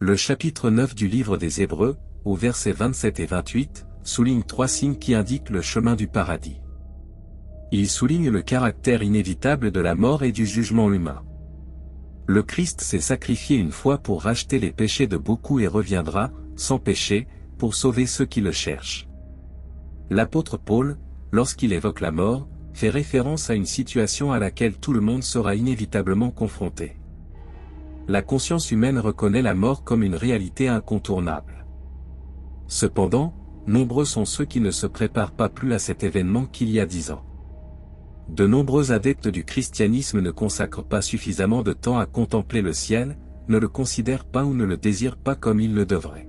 Le chapitre 9 du livre des Hébreux, au versets 27 et 28, souligne 3 signes qui indiquent le chemin du paradis. Il souligne le caractère inévitable de la mort et du jugement humain. Le Christ s'est sacrifié une fois pour racheter les péchés de beaucoup et reviendra, sans péché, pour sauver ceux qui le cherchent. L'apôtre Paul, lorsqu'il évoque la mort, fait référence à une situation à laquelle tout le monde sera inévitablement confronté. La conscience humaine reconnaît la mort comme une réalité incontournable. Cependant, nombreux sont ceux qui ne se préparent pas plus à cet événement qu'il y a 10 ans. De nombreux adeptes du christianisme ne consacrent pas suffisamment de temps à contempler le ciel, ne le considèrent pas ou ne le désirent pas comme ils le devraient.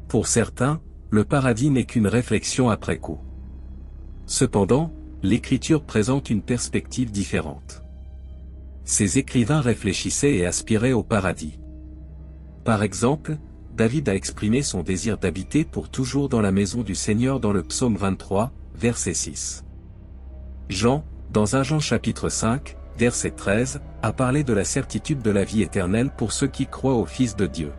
Pour certains, le paradis n'est qu'une réflexion après coup. Cependant, l'Écriture présente une perspective différente. Ces écrivains réfléchissaient et aspiraient au paradis. Par exemple, David a exprimé son désir d'habiter pour toujours dans la maison du Seigneur dans le psaume 23, verset 6. Jean, dans 1 Jean chapitre 5, verset 13, a parlé de la certitude de la vie éternelle pour ceux qui croient au Fils de Dieu.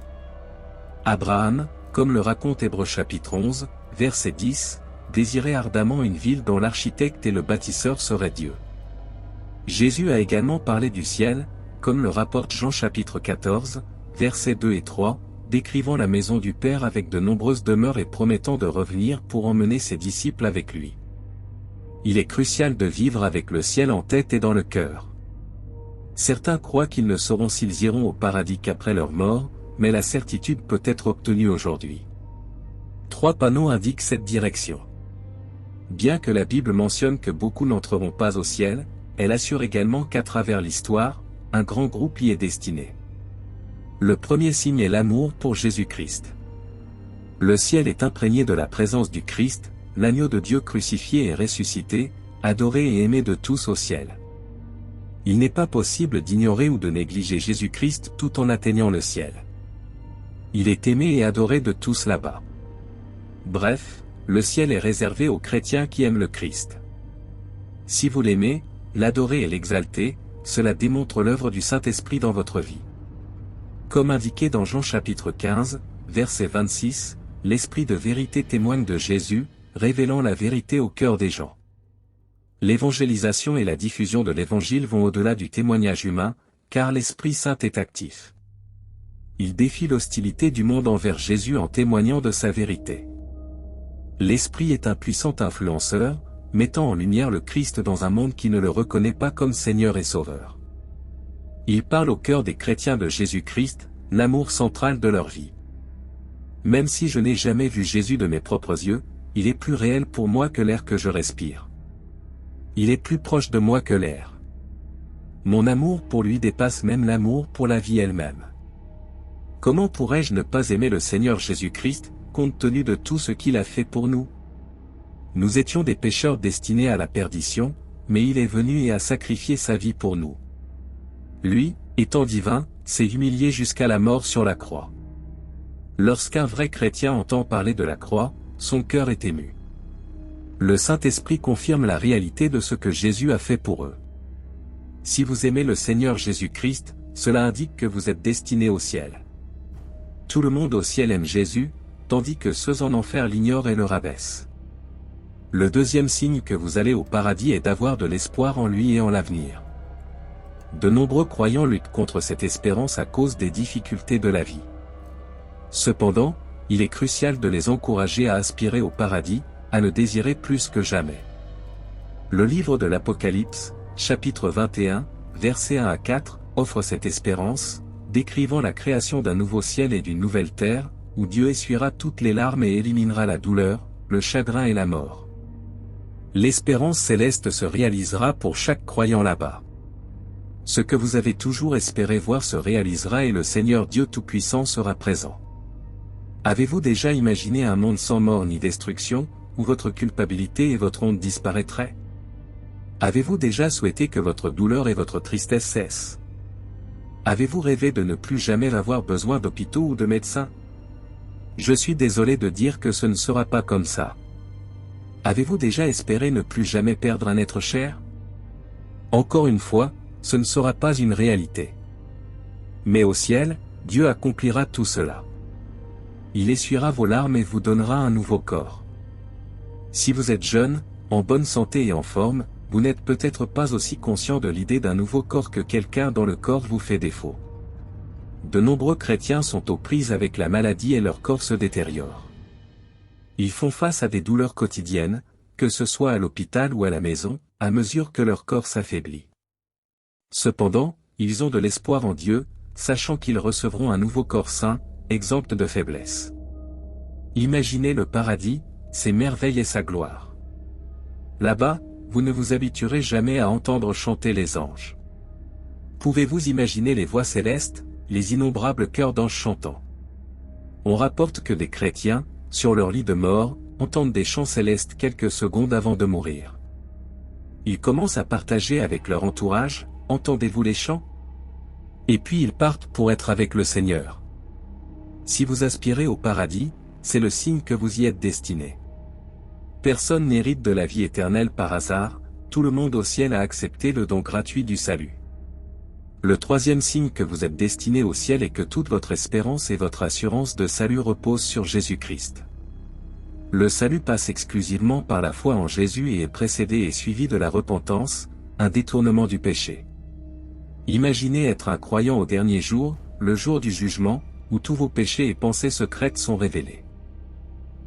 Abraham, comme le raconte Hébreux chapitre 11, verset 10, désirait ardemment une ville dont l'architecte et le bâtisseur serait Dieu. Jésus a également parlé du ciel, comme le rapporte Jean chapitre 14, versets 2 et 3, décrivant la maison du Père avec de nombreuses demeures et promettant de revenir pour emmener ses disciples avec lui. Il est crucial de vivre avec le ciel en tête et dans le cœur. Certains croient qu'ils ne sauront s'ils iront au paradis qu'après leur mort, mais la certitude peut être obtenue aujourd'hui. 3 panneaux indiquent cette direction. Bien que la Bible mentionne que beaucoup n'entreront pas au ciel, elle assure également qu'à travers l'histoire, un grand groupe y est destiné. Le premier signe est l'amour pour Jésus-Christ. Le ciel est imprégné de la présence du Christ, l'agneau de Dieu crucifié et ressuscité, adoré et aimé de tous au ciel. Il n'est pas possible d'ignorer ou de négliger Jésus-Christ tout en atteignant le ciel. Il est aimé et adoré de tous là-bas. Bref, le ciel est réservé aux chrétiens qui aiment le Christ. Si vous l'aimez, l'adorez et l'exaltez, cela démontre l'œuvre du Saint-Esprit dans votre vie. Comme indiqué dans Jean chapitre 15, verset 26, l'Esprit de vérité témoigne de Jésus, révélant la vérité au cœur des gens. L'évangélisation et la diffusion de l'Évangile vont au-delà du témoignage humain, car l'Esprit Saint est actif. Il défie l'hostilité du monde envers Jésus en témoignant de sa vérité. L'Esprit est un puissant influenceur, mettant en lumière le Christ dans un monde qui ne le reconnaît pas comme Seigneur et Sauveur. Il parle au cœur des chrétiens de Jésus-Christ, l'amour central de leur vie. Même si je n'ai jamais vu Jésus de mes propres yeux, il est plus réel pour moi que l'air que je respire. Il est plus proche de moi que l'air. Mon amour pour lui dépasse même l'amour pour la vie elle-même. Comment pourrais-je ne pas aimer le Seigneur Jésus-Christ, compte tenu de tout ce qu'il a fait pour nous? Nous étions des pécheurs destinés à la perdition, mais il est venu et a sacrifié sa vie pour nous. Lui, étant divin, s'est humilié jusqu'à la mort sur la croix. Lorsqu'un vrai chrétien entend parler de la croix, son cœur est ému. Le Saint-Esprit confirme la réalité de ce que Jésus a fait pour eux. Si vous aimez le Seigneur Jésus-Christ, cela indique que vous êtes destinés au ciel. Tout le monde au ciel aime Jésus, tandis que ceux en enfer l'ignorent et le rabaissent. Le deuxième signe que vous allez au paradis est d'avoir de l'espoir en lui et en l'avenir. De nombreux croyants luttent contre cette espérance à cause des difficultés de la vie. Cependant, il est crucial de les encourager à aspirer au paradis, à le désirer plus que jamais. Le livre de l'Apocalypse, chapitre 21, versets 1 à 4, offre cette espérance, décrivant la création d'un nouveau ciel et d'une nouvelle terre, où Dieu essuiera toutes les larmes et éliminera la douleur, le chagrin et la mort. L'espérance céleste se réalisera pour chaque croyant là-bas. Ce que vous avez toujours espéré voir se réalisera et le Seigneur Dieu Tout-Puissant sera présent. Avez-vous déjà imaginé un monde sans mort ni destruction, où votre culpabilité et votre honte disparaîtraient? Avez-vous déjà souhaité que votre douleur et votre tristesse cessent? Avez-vous rêvé de ne plus jamais avoir besoin d'hôpitaux ou de médecins? Je suis désolé de dire que ce ne sera pas comme ça. Avez-vous déjà espéré ne plus jamais perdre un être cher? Encore une fois, ce ne sera pas une réalité. Mais au ciel, Dieu accomplira tout cela. Il essuiera vos larmes et vous donnera un nouveau corps. Si vous êtes jeune, en bonne santé et en forme, vous n'êtes peut-être pas aussi conscient de l'idée d'un nouveau corps que quelqu'un dont le corps vous fait défaut. De nombreux chrétiens sont aux prises avec la maladie et leur corps se détériore. Ils font face à des douleurs quotidiennes, que ce soit à l'hôpital ou à la maison, à mesure que leur corps s'affaiblit. Cependant, ils ont de l'espoir en Dieu, sachant qu'ils recevront un nouveau corps sain, exempt de faiblesse. Imaginez le paradis, ses merveilles et sa gloire. Là-bas, vous ne vous habituerez jamais à entendre chanter les anges. Pouvez-vous imaginer les voix célestes, les innombrables chœurs d'anges chantant? On rapporte que des chrétiens, sur leur lit de mort, entendent des chants célestes quelques secondes avant de mourir. Ils commencent à partager avec leur entourage, entendez-vous les chants? Et puis ils partent pour être avec le Seigneur. Si vous aspirez au paradis, c'est le signe que vous y êtes destiné. Personne n'hérite de la vie éternelle par hasard, tout le monde au ciel a accepté le don gratuit du salut. Le troisième signe que vous êtes destiné au ciel est que toute votre espérance et votre assurance de salut reposent sur Jésus-Christ. Le salut passe exclusivement par la foi en Jésus et est précédé et suivi de la repentance, un détournement du péché. Imaginez être un croyant au dernier jour, le jour du jugement, où tous vos péchés et pensées secrètes sont révélés.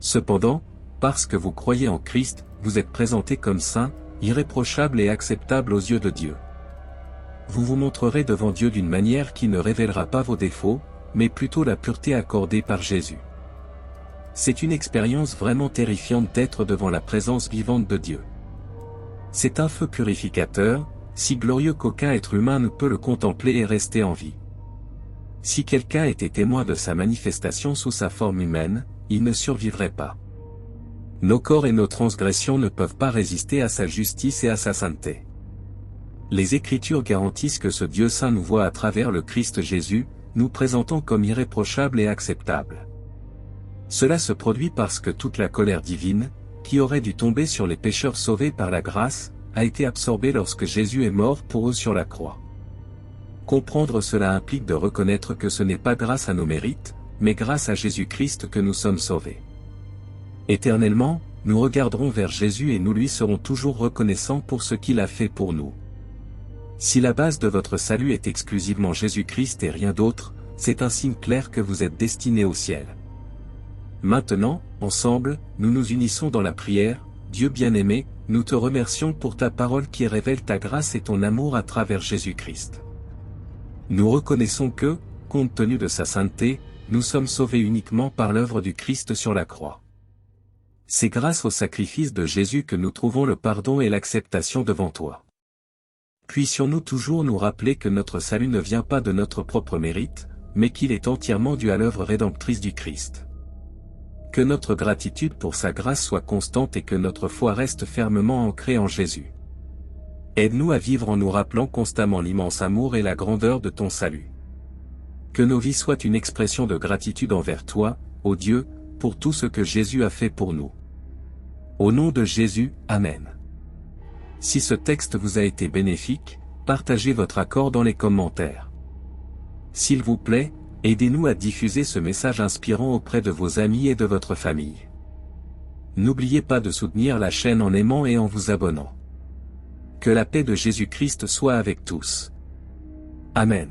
Cependant, parce que vous croyez en Christ, vous êtes présenté comme saint, irréprochable et acceptable aux yeux de Dieu. Vous vous montrerez devant Dieu d'une manière qui ne révélera pas vos défauts, mais plutôt la pureté accordée par Jésus. C'est une expérience vraiment terrifiante d'être devant la présence vivante de Dieu. C'est un feu purificateur, si glorieux qu'aucun être humain ne peut le contempler et rester en vie. Si quelqu'un était témoin de sa manifestation sous sa forme humaine, il ne survivrait pas. Nos corps et nos transgressions ne peuvent pas résister à sa justice et à sa sainteté. Les Écritures garantissent que ce Dieu saint nous voit à travers le Christ Jésus, nous présentant comme irréprochables et acceptables. Cela se produit parce que toute la colère divine, qui aurait dû tomber sur les pécheurs sauvés par la grâce, a été absorbée lorsque Jésus est mort pour eux sur la croix. Comprendre cela implique de reconnaître que ce n'est pas grâce à nos mérites, mais grâce à Jésus-Christ que nous sommes sauvés. Éternellement, nous regarderons vers Jésus et nous lui serons toujours reconnaissants pour ce qu'il a fait pour nous. Si la base de votre salut est exclusivement Jésus-Christ et rien d'autre, c'est un signe clair que vous êtes destinés au ciel. Maintenant, ensemble, nous nous unissons dans la prière. Dieu bien-aimé, nous te remercions pour ta parole qui révèle ta grâce et ton amour à travers Jésus-Christ. Nous reconnaissons que, compte tenu de sa sainteté, nous sommes sauvés uniquement par l'œuvre du Christ sur la croix. C'est grâce au sacrifice de Jésus que nous trouvons le pardon et l'acceptation devant toi. Puissions-nous toujours nous rappeler que notre salut ne vient pas de notre propre mérite, mais qu'il est entièrement dû à l'œuvre rédemptrice du Christ. Que notre gratitude pour sa grâce soit constante et que notre foi reste fermement ancrée en Jésus. Aide-nous à vivre en nous rappelant constamment l'immense amour et la grandeur de ton salut. Que nos vies soient une expression de gratitude envers toi, ô Dieu, pour tout ce que Jésus a fait pour nous. Au nom de Jésus, Amen. Si ce texte vous a été bénéfique, partagez votre accord dans les commentaires. S'il vous plaît, aidez-nous à diffuser ce message inspirant auprès de vos amis et de votre famille. N'oubliez pas de soutenir la chaîne en aimant et en vous abonnant. Que la paix de Jésus-Christ soit avec tous. Amen.